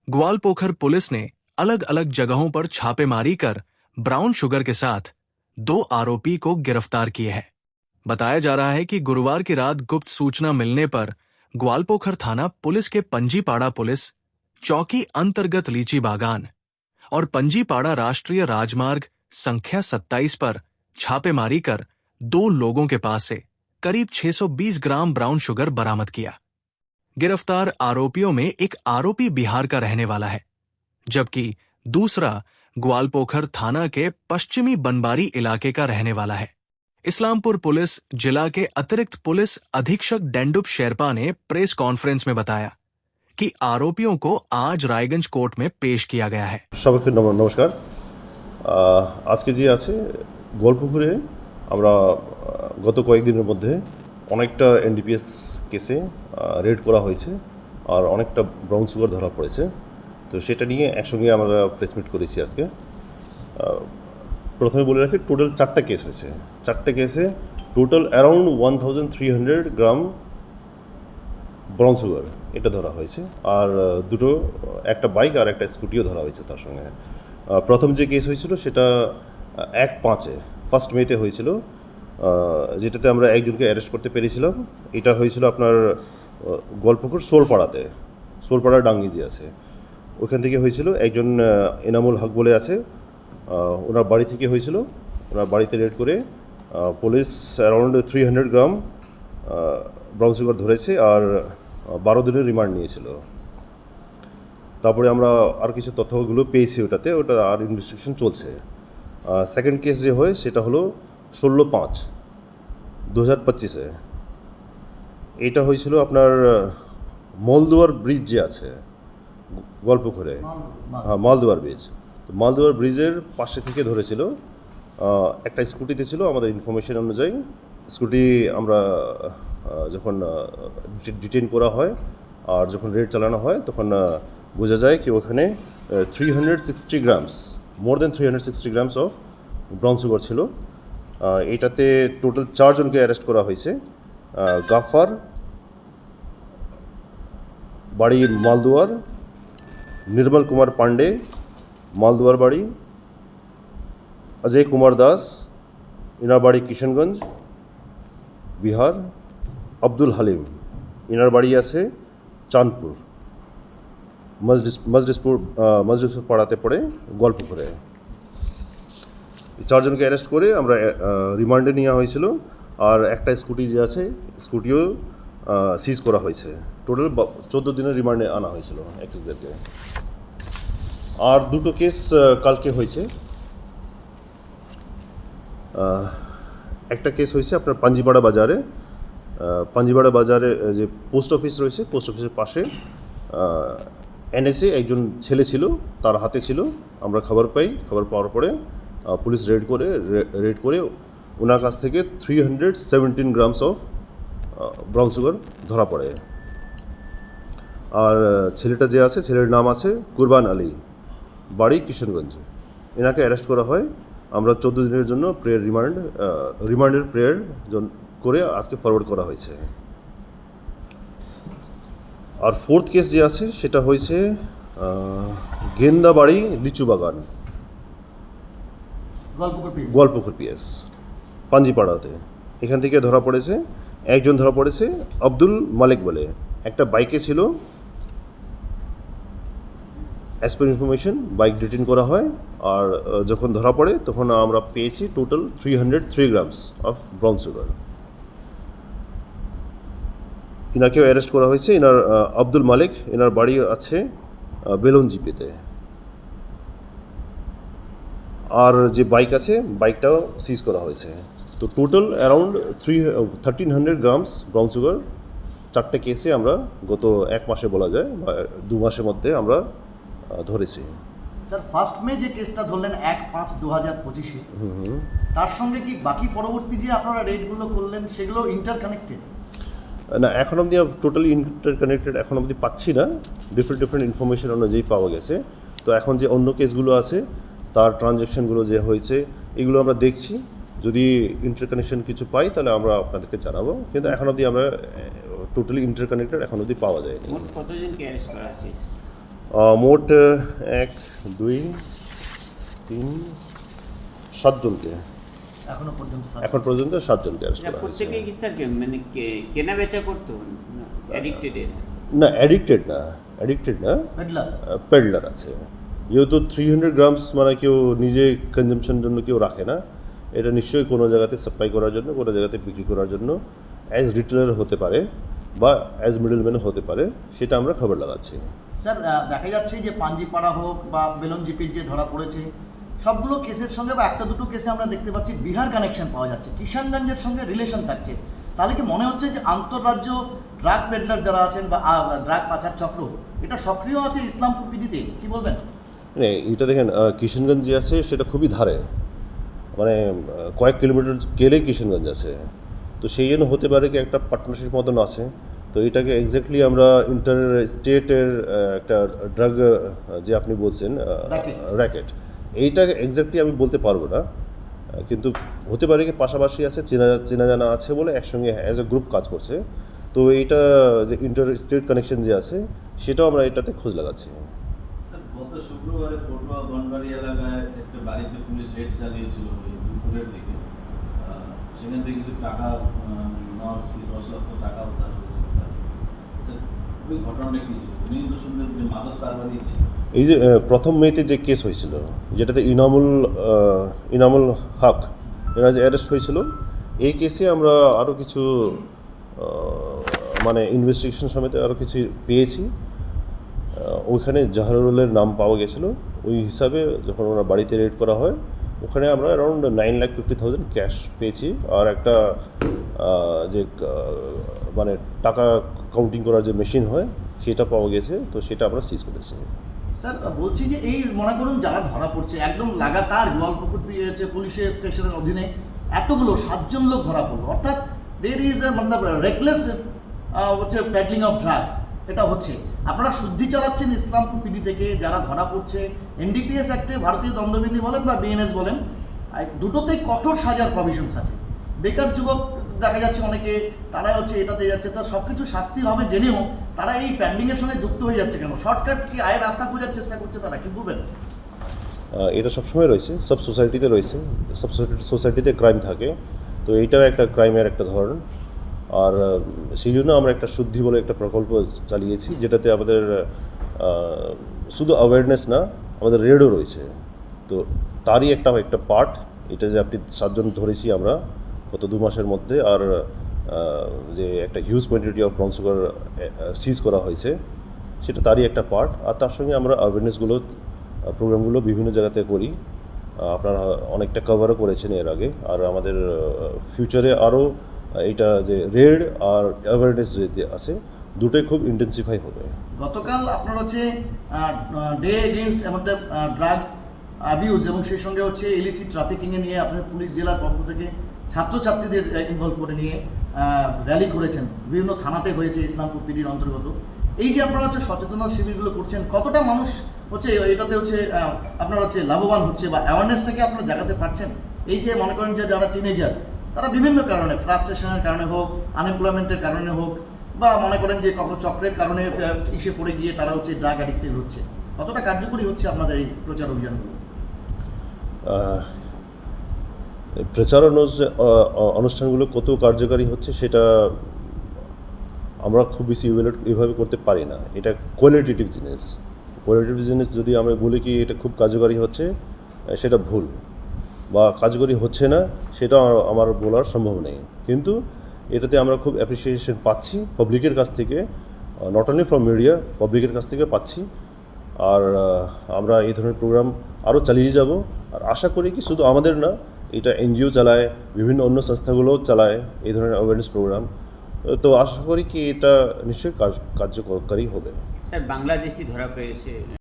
Gwalpokhar police ने अलग अलग जगहों पर छापेमारी कर ब्राउन शुगर के साथ 2 आरोपी को गिरफ्तार किए हैं। बताया जा रहा है कि गुरुवार की रात गुप्त सूचना मिलने पर ग्वालपोखर थाना पुलिस के पंजीपाड़ा पुलिस चौकी अंतर्गत लीची बागान और पंजीपाड़ा राष्ट्रीय राजमार्ग संख्या 27 पर छापेमारी कर 2 लोगों के पास से करीब 620 ग्राम ब्राउन शुगर बरामद किया। गिरफ्तार आरोपियों में एक आरोपी बिहार का रहने वाला है, जबकि दूसरा ग्वालपोखर थाना के पश्चिमी बनबारी इलाके का रहने वाला है। इस्लामपुर पुलिस जिला के अतिरिक्त पुलिस अधीक्षक डेंडुप शेरपा ने प्रेस कॉन्फ्रेंस में बताया कि आरोपियों को आज रायगंज कोर्ट में पेश किया गया है। सबके नमस्कार। आज के जी আছে গোয়ালপুকুরে আমরা গত কয়েকদিনের মধ্যে অনেকটা এনডিপিএস কেসে রেড করা হয়েছে আর অনেকটা ব্রাউন সুগার ধরা পড়েছে। তো সেটা নিয়ে একসঙ্গে আমরা প্রেস মিট করেছি আজকে। প্রথমে বলে রাখি টোটাল 4টা কেস হয়েছে। 4টে কেসে total around 1300 gram brown sugar এটা ধরা হয়েছে আর দুটো একটা বাইক আর একটা স্কুটিও ধরা হয়েছে তার সঙ্গে। প্রথম যে কেস হয়েছিল সেটা 1/5 ফার্স্ট মেতে হয়েছিল, যেটাতে আমরা একজনকে অ্যারেস্ট করতে পেরেছিলাম। এটা হয়েছিল আপনার গোয়ালপুকুর সোলপাড়া ডাঙ্গি যে আছে ওখান থেকে হয়েছিল। একজন এনামুল হক বলে আছে, ওনার বাড়ি থেকে হয়েছিল। ওনার বাড়িতে রেড করে police around 300 gram brown sugar ধরেছে আর 12 দিনের রিমান্ড নিয়েছিল। তারপরে আমরা আর কিছু তথ্যগুলো পেয়েছি ওটা আর ইনভেস্টিগেশন চলছে। সেকেন্ড কেস যে হয় সেটা হলো 16/5/2025-এ। এটা হয়েছিল আপনার মলদুয়ার ব্রিজ যে আছে গোয়ালপুকুরে, মালদুয়ার ব্রিজ। তো মালদুয়ার ব্রিজের পাশে থেকে ধরেছিল। একটা স্কুটিতে ছিল, আমাদের ইনফরমেশন অনুযায়ী স্কুটি আমরা যখন ডিটেইন করা হয় আর যখন রেড চালানো হয় তখন বোঝা যায় কি ওখানে 360 grams more than 360 grams of brown sugar ছিল। এটাতে টোটাল 4 জনকে অ্যারেস্ট করা হয়েছে। গাফার, বাড়ি মালদুয়ার, নির্মল কুমার পান্ডে, মালদুয়ার বাড়ি, অজয় কুমার দাস, ইনার বাড়ি কিশনগঞ্জ বিহার, আব্দুল হালিম, ইনার বাড়ি আছে চাঁদপুর, মজলিসপুর পাড়াতে পড়ে গোয়ালপুকুরে। 4 জনকে অ্যারেস্ট করে আমরা রিমান্ডে নেওয়া হয়েছিল আর একটা স্কুটি যে আছে স্কুটিও সিজ করা হয়েছে। টোটাল 14 দিনের রিমান্ডে আনা হয়েছিল অ্যাকিউজদেরকে। আর দুটো কেস কালকে হয়েছে। একটা কেস হয়েছে আপনার পাঞ্জিপাড়া বাজারে যে পোস্ট অফিস রয়েছে, পোস্ট অফিসের পাশে এনএসএ একজন ছেলে ছিল, তার হাতে ছিল। আমরা খবর পাওয়ার পরে পুলিশ রেড করে ওনার কাছ থেকে 317 গ্রামস অফ ব্রাউন সুগার ধরা পড়ে। আর ছেলেটা যে আছে ছেলের নাম আছে কুরবান আলী, বাড়ি কিশনগঞ্জ। এনাকে অ্যারেস্ট করা হয়। আমরা 14 দিনের জন্য রিমান্ডের প্রেয়ার করে আজকে ফরওয়ার্ড করা হয়েছে। আর ফোর্থ কেস যে আছে সেটা হয়েছে গেন্দাবাড়ি লিচু বাগান, গোয়ালপুকুর পিএস পাঞ্জিপাড়াতে। এখান থেকে একজন ধরা পড়েছে আব্দুল মালিক বলে। একটা বাইকে ছিল, as per information bike detain করা হয় আর যখন ধরা পড়ে তখন আমরা পেয়েছি total 303 grams of brown sugar. ইনাকেও অ্যারেস্ট করা হয়েছে। ইনার আব্দুল মালিক, এনার বাড়ি আছে বেলুন জিপিতে। আর যে বাইক আছে বাইকটাও সিজ করা হয়েছে। তো total around 1300 grams brown sugar 4টে কেসে আমরা গত 1 মাসে বলা যায় বা 2 মাসের মধ্যে আমরা ধরেছি। স্যার, ফার্স্ট মে যে কেসটা ধরলেন 1/5/2025-এ, তার সঙ্গে কি বাকি পরবর্তী যে আপনারা রেডগুলো করলেন সেগুলো ইন্টারকানেক্টেড? না, এখন অবধি টোটালি ইন্টারকানেক্টেড এখন অবধি পাচ্ছি না। ডিফারেন্ট ইনফরমেশন অনুযায়ী পাওয়া গেছে। তো এখন যে অন্য কেসগুলো আছে তার ট্রানজ্যাকশনগুলো যে হয়েছে এগুলো আমরা দেখছি। যদি ইন্টারকানেকশন কিছু পাই তাহলে আমরা আপনাদেরকে জানাবো, কিন্তু এখন অবধি আমরা টোটালি ইন্টারকানেক্টেড এখন অবধি পাওয়া যায়নি। কতজনকে অ্যারেস্ট করা হয়েছে? মোট 1 2 3 7 জনকে এখনো পর্যন্ত এখন পর্যন্ত 7 জনকে অ্যারেস্ট এটা করা হয়েছে। প্রত্যেকেই কি স্যার মানে কেনা বেচা করতো অ্যাডিক্টেড না অ্যাডিক্টেড না পেডলার পেডলার আছে। যেহেতু 300 গ্রামস মানে কেউ নিজে কনজামশনের জন্য কেউ রাখে না, এটা নিশ্চয়ই কোনো জায়গাতে সাপ্লাই করার জন্য, কোনো জায়গাতে বিক্রি করার জন্য অ্যাজ রিটেলার হতে পারে বা অ্যাজ মিডলম্যান হতে পারে, সেটা আমরা খবর লাগাচ্ছি। স্যার দেখা যাচ্ছে যে পাঞ্জিপাড়া হোক বা বেলনজিপির যে ধরা পড়েছে সবগুলো কেসের সঙ্গে বা একটা দুটো কেসে আমরা দেখতে পাচ্ছি বিহার কানেকশন পাওয়া যাচ্ছে, কিষানগঞ্জের সঙ্গে রিলেশন থাকছে। তাহলে কি মনে হচ্ছে যে আন্তঃরাজ্য ড্রাগ পেডলার যারা আছেন বা ড্রাগ পাচার চক্র এটা সক্রিয় আছে ইসলামপুর পিডিতে, কি বলবেন? মানে এটা দেখেন কিষানগঞ্জ যে আছে সেটা খুবই ধারে, মানে কয়েক কিলোমিটার গেলেই কিষানগঞ্জ আছে। তো সেই জন্য হতে পারে কি একটা পার্টনারশিপ মতন আছে। তো এটাকে এক্স্যাক্টলি আমরা ইন্টার স্টেটের একটা ড্রাগ যে আপনি বলছেন র্যাকেট, এইটাকে এক্স্যাক্টলি আমি বলতে পারবো না, কিন্তু হতে পারে কি পাশাপাশি আছে, চেনা জানা আছে বলে একসঙ্গে অ্যাজ এ গ্রুপ কাজ করছে। তো এইটা যে ইন্টার স্টেট কানেকশন যে আছে সেটাও আমরা এটাতে খোঁজ লাগাচ্ছি। স্যার গত শুক্রবারে পটুয়া বনবাড়ি এলাকায় একটা বাড়িতে পুলিশ রেড চালিয়েছিল ওই দুপুরের দিকে। সেখান থেকে কিছু টাকা 10 লক্ষ টাকা উদ্ধার হয়েছে। স্যার ওই ঘটনাটা কি ছিল? উনি তো শুনলেন যে মাদক কারবারি ছিল। এই যে প্রথম মেতে যে কেস হয়েছিল যেটাতে ইনামুল হক এরা যে অ্যারেস্ট হয়েছিল, এই কেসে আমরা আরও কিছু মানে ইনভেস্টিগেশন সমেত আরও কিছু পেয়েছি। ওইখানে জাহারুলের নাম পাওয়া গেছিলো, ওই হিসাবে যখন ওনার বাড়িতে রেড করা হয় ওখানে আমরা অ্যারাউন্ড 9,50,000 ক্যাশ পেয়েছি, আর একটা যে মানে টাকা কাউন্টিং করার যে মেশিন হয় সেটা পাওয়া গেছে, তো সেটা আমরা সিজ করেছি। স্যার বলছি যে এই মনে করুন যারা ধরা পড়ছে একদম লাগাতার গোয়ালপুকুর পুলিশের স্টেশনের অধীনে এতগুলো 7 জন লোক ধরা পড়লো, অর্থাৎ দের ইজ মতলব রেকলেস হচ্ছে প্যাডলিং অফ ড্রাগ এটা হচ্ছে। আপনারা শুদ্ধি চালাচ্ছেন ইসলামপুর পিডি থেকে, যারা ধরা পড়ছে এনডিপিএস অ্যাক্টে ভারতীয় দণ্ডবিধি বলেন বা বিএনএস বলেন, দুটোতেই কঠোর সাজার প্রভিশনস আছে। বেকার যুবক দেখা যাচ্ছে অনেকে, তারা হচ্ছে এটাতে যাচ্ছে, তো সব কিছু শাস্তি হবে জেনেও তারা এই প্যান্ডিংয়ের সঙ্গে যুক্ত হয়ে যাচ্ছে কেন? শর্টকাট কি আয়ের রাস্তা খোঁজার চেষ্টা করছে তারা, কি বলবেন? এটা সবসময় রয়েছে, সব সোসাইটিতে রয়েছে, সব সোসাইটিতে ক্রাইম থাকে, তো এইটাও একটা ক্রাইমের একটা ধরন। আর সেই জন্য আমরা একটা শুদ্ধি বলে একটা প্রকল্প চালিয়েছি, যেটাতে আমাদের শুধু অ্যাওয়ারনেস না, আমাদের রেডও রয়েছে। তো তারই একটা পার্ট এটা যে আপনি 7 জন ধরেছি আমরা গত 2 মাসের মধ্যে, আর যে একটা huge quantity of brown sugar seize করা হয়েছে সেটা তারই একটা পার্ট। আর তার সঙ্গে আমরা অ্যাওয়ারনেসগুলো প্রোগ্রামগুলো বিভিন্ন জায়গাতে করি, আপনারা অনেকটা কভারও করেছেন এর আগে, আর আমাদের ফিউচারে আরও এটা যে রেড আর অ্যাওয়ারনেস যে আছে দুটোই খুব ইন্টেন্সিফাই হবে। গতকাল আপনার হচ্ছে ডে এগেইনস্ট আমাদের ড্রাগ অ্যাবিউজ এবং সেই সঙ্গে হচ্ছে ইলিসিট ট্রাফিকিংয়ে নিয়ে আপনার পুলিশ জেলার পক্ষ থেকে ছাত্রছাত্রীদের ইনভলভ করে নিয়ে র্যালি করেছেন, বিভিন্ন থানাতে হয়েছে ইসলামপুর পিডির অন্তর্গত। এই যে আপনারা হচ্ছে সচেতনতা শিবিরগুলো করছেন, কতটা মানুষ হচ্ছে এটাতে হচ্ছে আপনার হচ্ছে লাভবান হচ্ছে বা অ্যাওয়ারনেসটাকে আপনারা জাগাতে পারছেন? এই যে মনে করেন যে যারা টিনেজার, তারা বিভিন্ন কারণে, ফ্রাস্ট্রেশনের কারণে হোক, আনএমপ্লয়মেন্টের কারণে হোক, বা মনে করেন যে কখনো চক্রের কারণে ইসে পড়ে গিয়ে তারা হচ্ছে ড্রাগ অ্যাডিক্টেড হচ্ছে, কতটা কার্যকরী হচ্ছে আপনাদের এই প্রচার অভিযানগুলো? প্রচার অনুষ্ঠানগুলো কত কার্যকারী হচ্ছে সেটা আমরা খুব বেশি এভাবে করতে পারি না। এটা কোয়ালিটেটিভ জিনিস যদি আমরা বলি কি এটা খুব কার্যকারী হচ্ছে, সেটা ভুল, বা কার্যকরী হচ্ছে না সেটা আমার বলার সম্ভব নেই। কিন্তু এটাতে আমরা খুব অ্যাপ্রিসিয়েশন পাচ্ছি পাবলিকের কাছ থেকে, নট অনলি ফ্রম মিডিয়া, পাবলিকের কাছ থেকে পাচ্ছি। আর আমরা এই ধরনের প্রোগ্রাম আরও চালিয়ে যাব, আর আশা করি কি শুধু আমাদের না, এটা এনজিও চালায়, বিভিন্ন অন্য সংস্থাগুলোও চালায় এই ধরনের অ্যাওয়ারনেস প্রোগ্রাম। তো আশা করি কি এটা নিশ্চয়ই কার্যকরী হবে। স্যার বাংলাদেশি ধরা পেয়েছে